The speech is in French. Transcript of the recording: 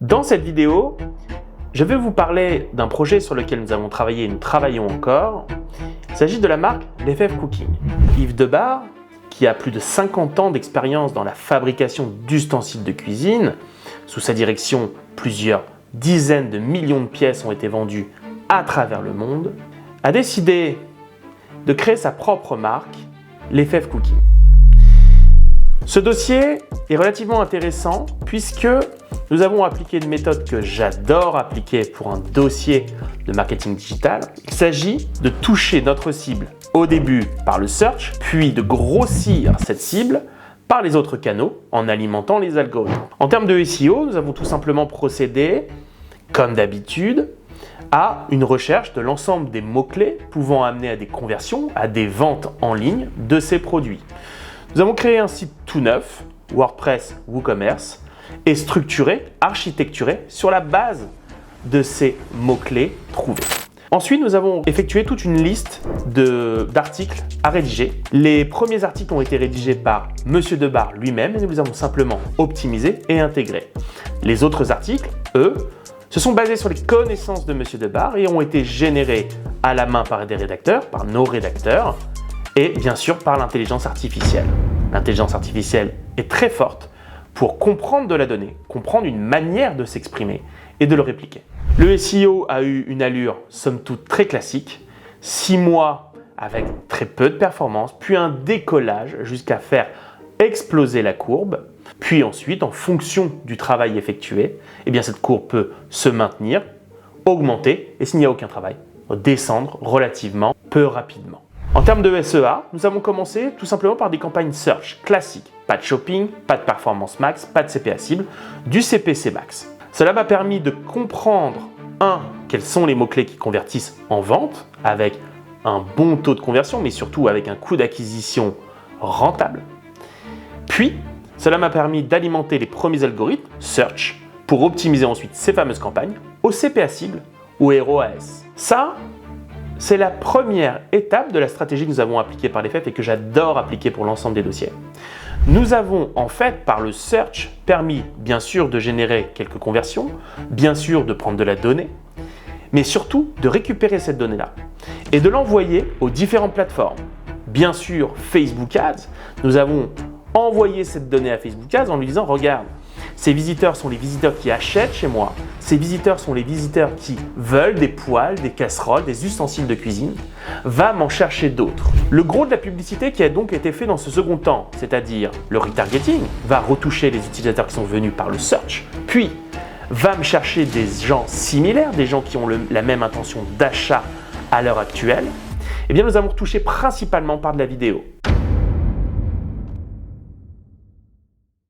Dans cette vidéo, je vais vous parler d'un projet sur lequel nous avons travaillé et nous travaillons encore. Il s'agit de la marque LFF Cooking. Yves Debarre, qui a plus de 50 ans d'expérience dans la fabrication d'ustensiles de cuisine, sous sa direction, plusieurs dizaines de millions de pièces ont été vendues à travers le monde, a décidé de créer sa propre marque, LFF Cooking. Ce dossier est relativement intéressant puisque nous avons appliqué une méthode que j'adore appliquer pour un dossier de marketing digital. Il s'agit de toucher notre cible au début par le search, puis de grossir cette cible par les autres canaux en alimentant les algorithmes. En termes de SEO, nous avons tout simplement procédé, comme d'habitude, à une recherche de l'ensemble des mots-clés pouvant amener à des conversions, à des ventes en ligne de ces produits. Nous avons créé un site tout neuf, WordPress WooCommerce, et structuré, architecturé sur la base de ces mots-clés trouvés. Ensuite, nous avons effectué toute une liste d'articles à rédiger. Les premiers articles ont été rédigés par Monsieur Debarre lui-même et nous les avons simplement optimisés et intégrés. Les autres articles, eux, se sont basés sur les connaissances de Monsieur Debarre et ont été générés à la main par des rédacteurs, par nos rédacteurs, et bien sûr par l'intelligence artificielle. L'intelligence artificielle est très forte pour comprendre de la donnée, comprendre une manière de s'exprimer et de le répliquer. Le SEO a eu une allure somme toute très classique, 6 mois avec très peu de performance, puis un décollage jusqu'à faire exploser la courbe, puis ensuite en fonction du travail effectué, eh bien cette courbe peut se maintenir, augmenter et s'il n'y a aucun travail, descendre relativement peu rapidement. En termes de SEA, nous avons commencé tout simplement par des campagnes search classiques. Pas de shopping, pas de performance max, pas de CPA cible, du CPC max. Cela m'a permis de comprendre, quels sont les mots-clés qui convertissent en vente, avec un bon taux de conversion, mais surtout avec un coût d'acquisition rentable. Puis, cela m'a permis d'alimenter les premiers algorithmes, search, pour optimiser ensuite ces fameuses campagnes, au CPA cible ou ROAS. Ça, c'est la première étape de la stratégie que nous avons appliquée par LFF et que j'adore appliquer pour l'ensemble des dossiers. Nous avons en fait, par le search, permis bien sûr de générer quelques conversions, bien sûr de prendre de la donnée, mais surtout de récupérer cette donnée-là et de l'envoyer aux différentes plateformes. Bien sûr, Facebook Ads, nous avons envoyé cette donnée à Facebook Ads en lui disant « Regarde, ces visiteurs sont les visiteurs qui achètent chez moi. Ces visiteurs sont les visiteurs qui veulent des poêles, des casseroles, des ustensiles de cuisine. Va m'en chercher d'autres. » Le gros de la publicité qui a donc été fait dans ce second temps, c'est-à-dire le retargeting, va retoucher les utilisateurs qui sont venus par le search, puis va me chercher des gens similaires, des gens qui ont la même intention d'achat à l'heure actuelle. Eh bien, nous avons touché principalement par de la vidéo.